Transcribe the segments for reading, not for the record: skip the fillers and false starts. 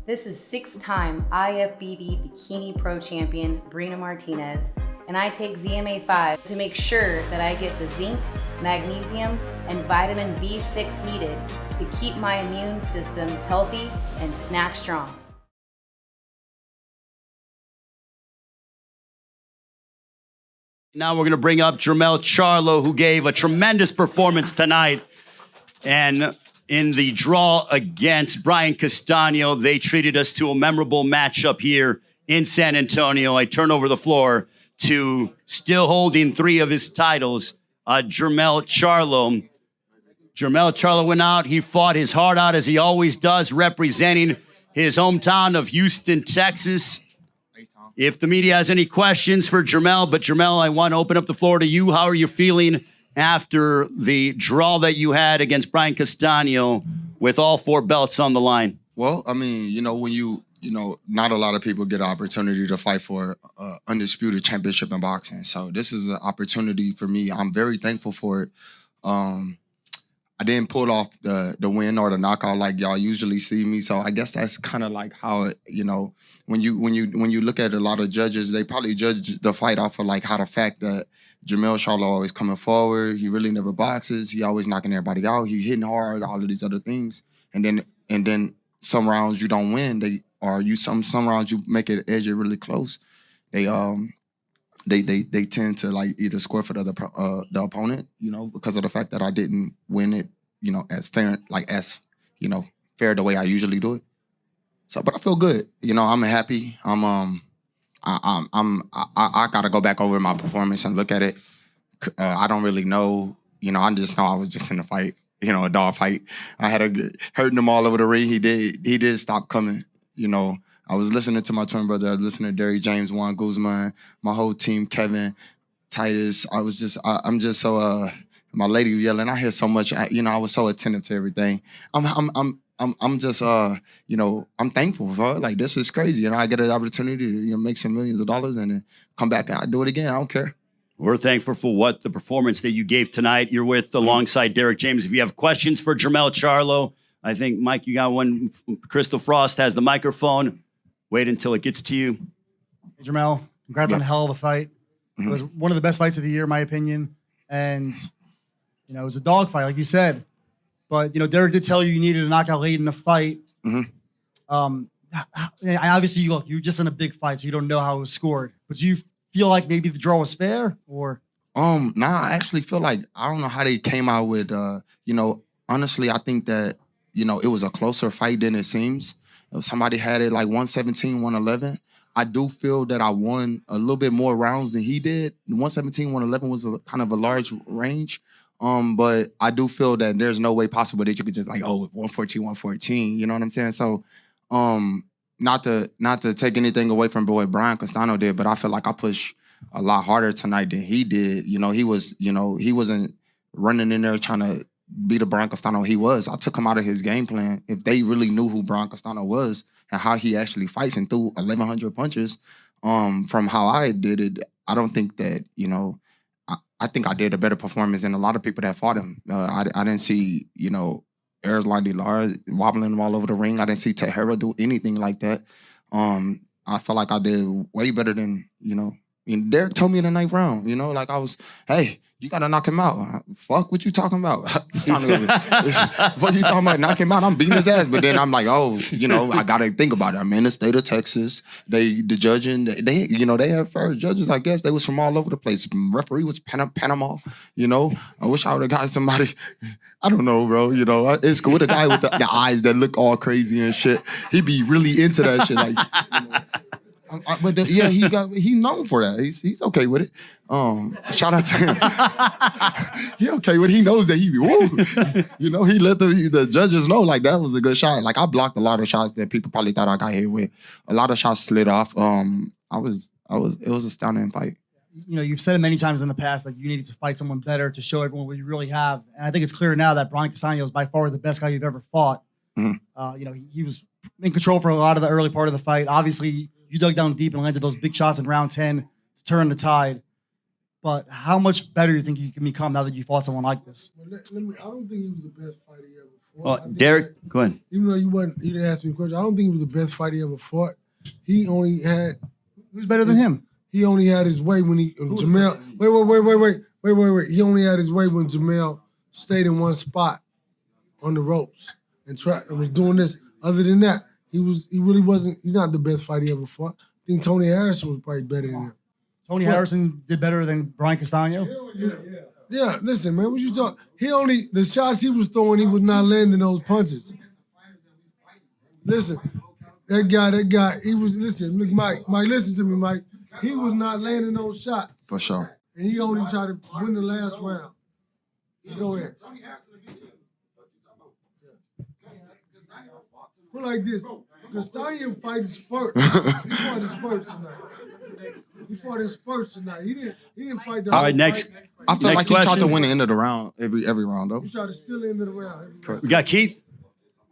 This is 6-time IFBB Bikini Pro Champion Brina Martinez, and I take ZMA5 to make sure that I get the zinc, magnesium, and vitamin B6 needed to keep my immune system healthy and snack strong. Now we're going to bring up Jermell Charlo, who gave a tremendous performance tonight. And in the draw against Brian Castano, they treated us to a memorable matchup here in San Antonio. I turn over the floor to still holding 3 of his titles, Jermell Charlo. Jermell Charlo went out. He fought his heart out, as he always does, representing his hometown of Houston, Texas. If the media has any questions for Jermell, but Jermell, I want to open up the floor to you. How are you feeling after the draw that you had against Brian Castano with all 4 belts on the line? Well, I mean, when not a lot of people get an opportunity to fight for undisputed championship in boxing. So this is an opportunity for me. I'm very thankful for it. I didn't pull off the win or the knockout like y'all usually see me. So I guess that's kind of like how it, when you look at a lot of judges, they probably judge the fight off of like how the fact that Jermell Charlo always coming forward. He really never boxes. He always knocking everybody out. He hitting hard, all of these other things. And then some rounds you don't win. Some rounds you make it edge it really close. They tend to like either score for the opponent, because of the fact that I didn't win it, as fair, fair the way I usually do it. So, but I feel good. I'm happy. I gotta go back over my performance and look at it. I don't really know. I just know I was just in a fight. A dog fight. I had hurting him all over the ring. He did stop coming. I was listening to my twin brother, listening to Derry James, Juan Guzman, my whole team, Kevin, Titus. I'm just so my lady yelling. I hear so much. I was so attentive to everything. I'm just I'm thankful, bro. Like, this is crazy. I get an opportunity to make some millions of dollars and then come back and I do it again. I don't care. We're thankful for what the performance that you gave tonight. You're with alongside Derek James. If you have questions for Jermell Charlo, I think, Mike, you got one. Crystal Frost has the microphone. Wait until it gets to you. Hey, Jermell, congrats on a hell of a fight. It was one of the best fights of the year, in my opinion. And, it was a dog fight, like you said. But, Derek did tell you needed a knockout late in the fight. And obviously, you're just in a big fight, so you don't know how it was scored. But do you feel like maybe the draw was fair, or? I actually feel like, I don't know how they came out with, honestly, I think that, it was a closer fight than it seems. If somebody had it like 117, 111, I do feel that I won a little bit more rounds than he did. 117, 111 was kind of a large range. But I do feel that there's no way possible that you could just like, 114, 114, you know what I'm saying? So, not to take anything away from what Brian Castano did, but I feel like I pushed a lot harder tonight than he did. He wasn't running in there trying to be the Brian Castano he was. I took him out of his game plan. If they really knew who Brian Castano was and how he actually fights and threw 1,100 punches, from how I did it, I don't think that, I think I did a better performance than a lot of people that fought him. I didn't see, Erislan Dilar wobbling him all over the ring. I didn't see Tejera do anything like that. I felt like I did way better than, and Derek told me in the 9th round, like I was, hey, you got to knock him out. Fuck what you talking about? What you talking about? Knock him out. I'm beating his ass. But then I'm like, I got to think about it. I'm in the state of Texas. The judging, they had fair judges, I guess. They was from all over the place. Referee was Panama, I wish I would have got somebody. I don't know, bro. It's cool with a guy with the eyes that look all crazy and shit. He be really into that shit. Like, he's known for that. He's okay with it. Shout out to him. He okay with it. He knows that he be woo. He let the judges know like that was a good shot. Like, I blocked a lot of shots that people probably thought I got hit with. A lot of shots slid off. It was a stunning fight. You've said it many times in the past that you needed to fight someone better to show everyone what you really have. And I think it's clear now that Brian Castano is by far the best guy you've ever fought. He was in control for a lot of the early part of the fight. Obviously, you dug down deep and landed those big shots in round 10 to turn the tide. But how much better do you think you can become now that you fought someone like this? I don't think he was the best fighter he ever Well, Derek, go ahead. Even though you didn't ask me a question, I don't think it was the best fight he ever fought. He only had. Who's better than him? He only had his way when Jermell. Wait. He only had his way when Jermell stayed in one spot on the ropes and was doing this. Other than that, he really wasn't. He's not the best fight he ever fought. I think Tony Harrison was probably better than him. Tony Harrison did better than Brian Castano? Yeah, listen, man, what you talking? The shots he was throwing, he was not landing those punches. Listen, that guy, he was, look, Mike, listen to me, Mike. He was not landing those shots. For sure. And he only tried to win the last round. Go ahead. Put like this. Castano fighting spurts. He fought in spurts tonight. He didn't fight the All right, next. I feel Next like he tried to question. win the end of the round every round though. He tried to steal the end of the round. We got Keith.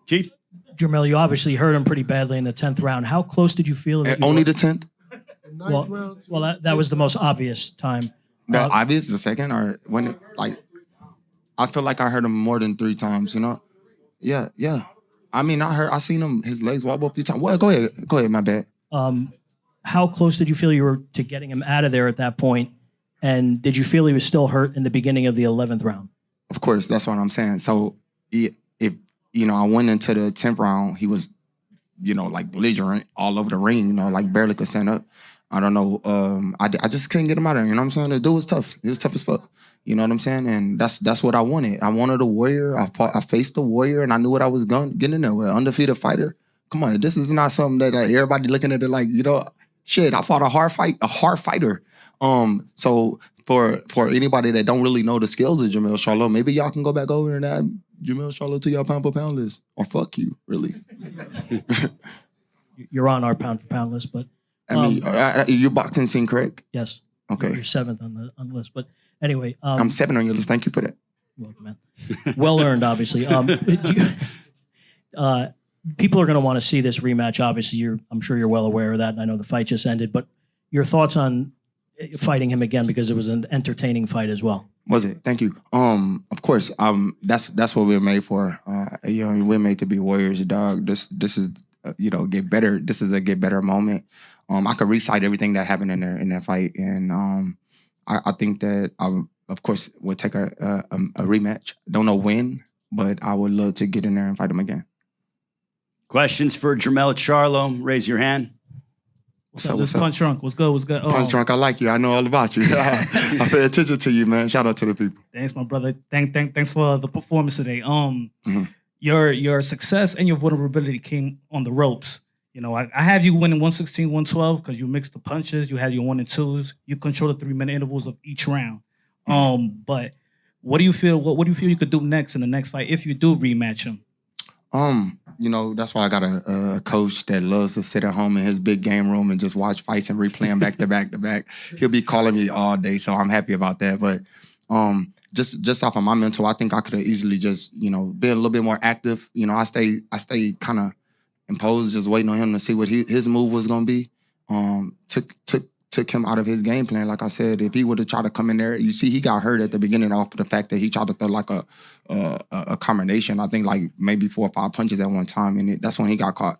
Keith? Jermell, you obviously hurt him pretty badly in the 10th round. How close did you feel? That you Only were? the 10th? Well, that was the most obvious time. The obvious, the second, or when it, like, I feel like I heard him more than 3 times, you know? Yeah. I mean, I seen him, his legs wobble a few times. Well, go ahead, my bad. How close did you feel you were to getting him out of there at that point? And did you feel he was still hurt in the beginning of the 11th round? Of course, that's what I'm saying. So, if, I went into the 10th round, he was, like belligerent all over the ring, like barely could stand up. I don't know. I just couldn't get him out of there. You know what I'm saying? The dude was tough. He was tough as fuck. You know what I'm saying? And that's what I wanted. I wanted a warrior. I faced a warrior, and I knew what I was getting in there with. Undefeated fighter. Come on, this is not something that everybody looking at it like, shit. I fought a hard fighter. So for anybody that don't really know the skills of Jermell Charlo, maybe y'all can go back over and add Jermell Charlo to your pound for pound list, or fuck you, really. You're on our pound for pound list, but. I mean, your boxing scene, correct? Yes. Okay. You're 7th on the list, but anyway. I'm 7 on your list. Thank you for that. You're welcome, man. Well earned, obviously. People are going to want to see this rematch. Obviously, I'm sure you're well aware of that. I know the fight just ended, but your thoughts on fighting him again, because it was an entertaining fight as well. Was it? Thank you. Of course. That's what we're made for. We're made to be warriors, dog. This is get better. This is a get better moment. I could recite everything that happened in that fight, and I think that I, of course, would take a rematch. Don't know when, but I would love to get in there and fight him again. Questions for Jermell Charlo? Raise your hand. What's up? This Punch Drunk. What's good? Punch Drunk, I like you. I know all about you. I pay attention to you, man. Shout out to the people. Thanks, my brother. Thanks for the performance today. Your success and your vulnerability came on the ropes. I have you winning 116, 112 because you mixed the punches. You had your 1 and 2s. You control the 3-minute intervals of each round. But what do you feel? What do you feel you could do next in the next fight if you do rematch him? That's why I got a coach that loves to sit at home in his big game room and just watch fights and replay them back to back to back. He'll be calling me all day, so I'm happy about that. But just off of my mental, I think I could have easily just be a little bit more active. I stayed kind of imposed, just waiting on him to see what his move was gonna be. Took him out of his game plan. Like I said, if he would have tried to come in there, you see, he got hurt at the beginning off of the fact that he tried to throw like a combination. I think like maybe 4 or 5 punches at one time, and that's when he got caught.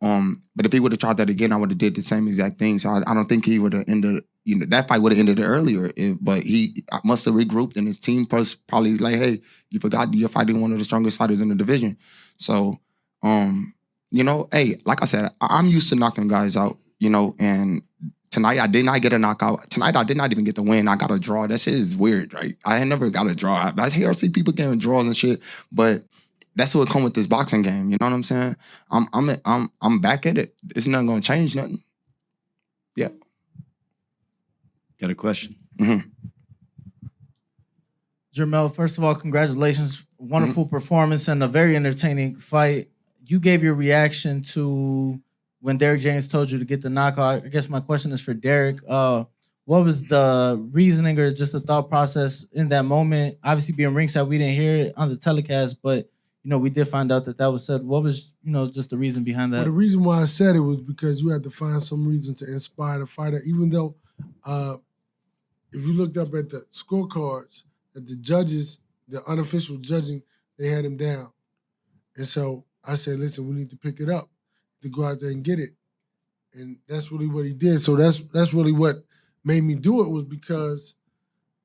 But if he would have tried that again, I would have did the same exact thing. So I don't think he would have ended. That fight would have ended earlier. But he must have regrouped, and his team probably like, hey, you forgot you're fighting one of the strongest fighters in the division. So, hey, like I said, I'm used to knocking guys out. And tonight I did not get a knockout. Tonight I did not even get the win. I got a draw. That shit is weird, right? I had never got a draw. I see people getting draws and shit, but that's what come with this boxing game. You know what I'm saying? I'm back at it. It's not gonna change nothing. Yeah. Got a question? Mm-hmm. Jermell, first of all, congratulations. Wonderful performance and a very entertaining fight. You gave your reaction to when Derek James told you to get the knockout. I guess my question is for Derek. What was the reasoning or just the thought process in that moment? Obviously, being ringside, we didn't hear it on the telecast, but we did find out that was said. What was just the reason behind that? Well, the reason why I said it was because you had to find some reason to inspire the fighter. Even though, if you looked up at the scorecards, that the judges, the unofficial judging, they had him down. And so I said, listen, we need to pick it up, to go out there and get it. And that's really what he did. So that's really what made me do it, was because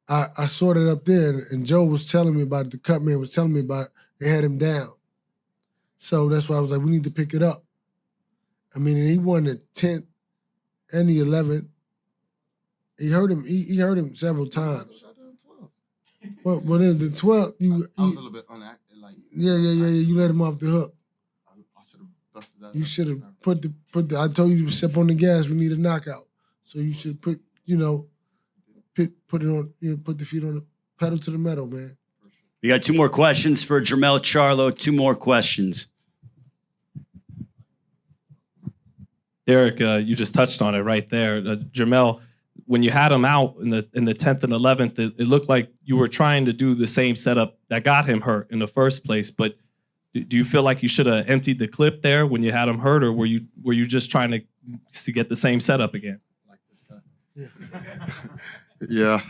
I saw it up there, and Joe was telling me about it, the cut man was telling me about it. They had him down. So that's why I was like, we need to pick it up. I mean, and he won the 10th and the 11th. He hurt him. He hurt him several times. Well, then the 12th, I was a little bit unactive. Like, yeah. You let him off the hook. I should have busted that. You should have put the. I told you to step on the gas. We need a knockout. So you should put it on. Put the feet on the pedal to the metal, man. We got 2 more questions for Jermell Charlo. 2 more questions. Derek, you just touched on it right there. Jermell, when you had him out in the 10th and 11th, it looked like you were trying to do the same setup that got him hurt in the first place. But do you feel like you should have emptied the clip there when you had him hurt, or were you just trying to get the same setup again? Like this guy. Yeah.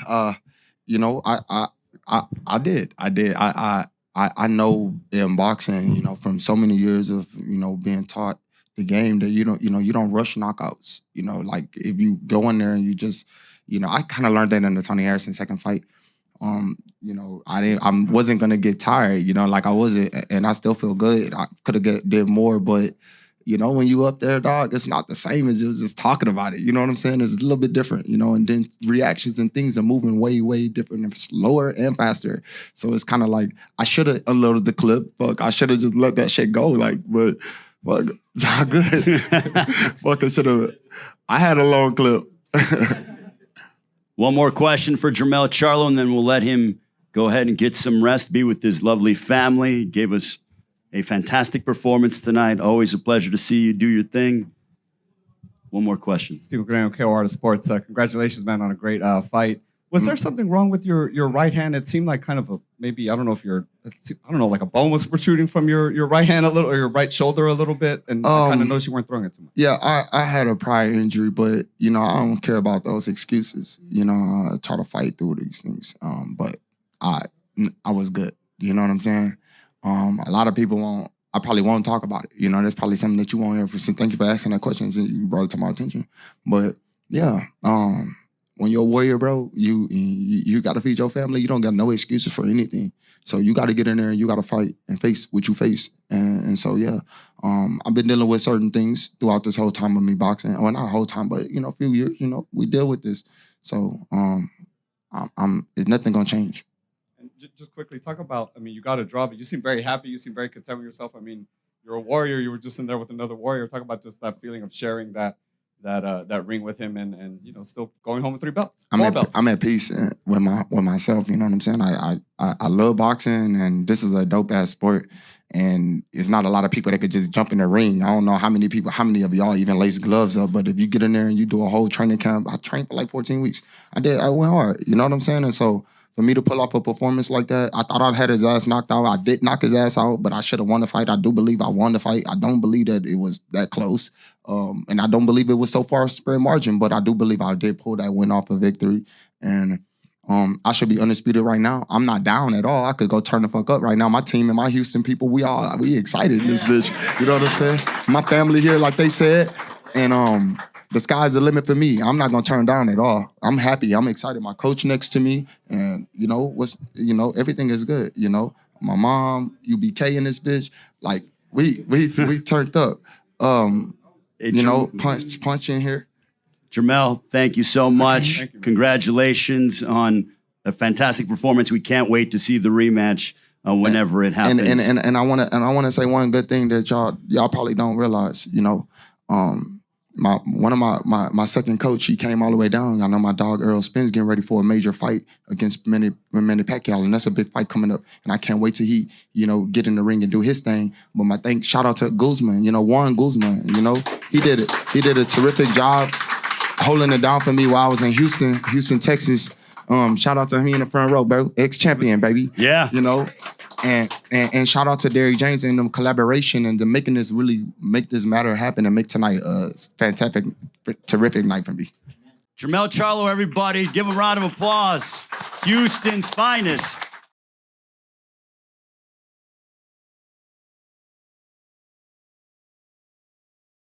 I did. I know in boxing, from so many years of, being taught the game, that you don't rush knockouts. Like if you go in there and you just, I kind of learned that in the Tony Harrison second fight. I wasn't gonna get tired, like I wasn't, and I still feel good. I could have did more, but when you up there, dog, it's not the same as just talking about it. You know what I'm saying? It's a little bit different, and then reactions and things are moving way, way different and slower and faster. So it's kind of like, I should have unloaded the clip. Fuck, I should have just let that shit go. But fuck, it's all good. Fuck, I should have. I had a long clip. 1 more question for Jermell Charlo, and then we'll let him go ahead and get some rest, be with his lovely family. He gave us a fantastic performance tonight. Always a pleasure to see you do your thing. 1 more question. Steve Graham, KO Art of Sports. Congratulations, man, on a great fight. Was there something wrong with your right hand? It seemed like kind of maybe, I don't know if like a bone was protruding from your right hand a little, or your right shoulder a little bit. And I kind of noticed you weren't throwing it too much. Yeah, I had a prior injury, but, I don't care about those excuses. I try to fight through these things. But I was good. You know what I'm saying? A lot of people I probably won't talk about it. There's probably something that you won't hear. So thank you for asking that question. You brought it to my attention. But yeah, when you're a warrior, bro, you got to feed your family. You don't got no excuses for anything. So you got to get in there and you got to fight and face what you face. And so, yeah, I've been dealing with certain things throughout this whole time of me boxing. Well, not a whole time, but, a few years, we deal with this. So there's nothing going to change. Just quickly talk about, you got a draw, but you seem very happy. You seem very content with yourself. You're a warrior. You were just in there with another warrior. Talk about just that feeling of sharing that ring with him and still going home with 3 belts. I'm at peace with myself. You know what I'm saying? I love boxing, and this is a dope ass sport. And it's not a lot of people that could just jump in the ring. I don't know how many of y'all even lace gloves up, but if you get in there and you do a whole training camp, I trained for like 14 weeks. I went hard. You know what I'm saying? And so for me to pull off a performance like that, I thought I had his ass knocked out. I did knock his ass out, but I should have won the fight. I do believe I won the fight. I don't believe that it was that close. And I don't believe it was so far spread margin, but I do believe I did pull that win off a victory. And I should be undisputed right now. I'm not down at all. I could go turn the fuck up right now. My team and my Houston people, we excited in this bitch. You know what I'm saying? My family here, like they said. And the sky's the limit for me. I'm not gonna turn down at all. I'm happy. I'm excited. My coach next to me, and everything is good. My mom, UBK in this bitch. Like we turned up. Punch in here. Jermell, thank you so much. Thank you, Congratulations on a fantastic performance. We can't wait to see the rematch whenever it happens. And I wanna say one good thing that y'all probably don't realize. My second coach, he came all the way down. I know my dog Earl Spence getting ready for a major fight against Manny Pacquiao, and that's a big fight coming up. And I can't wait till he, get in the ring and do his thing. But shout out to Guzman, Juan Guzman, he did it. He did a terrific job holding it down for me while I was in Houston, Texas. Shout out to him in the front row, bro. Ex-champion, baby. Yeah. And shout out to Derrick James and them collaboration and making this really make this matter happen and make tonight a fantastic, terrific night for me. Jermell Charlo, everybody. Give a round of applause. Houston's finest.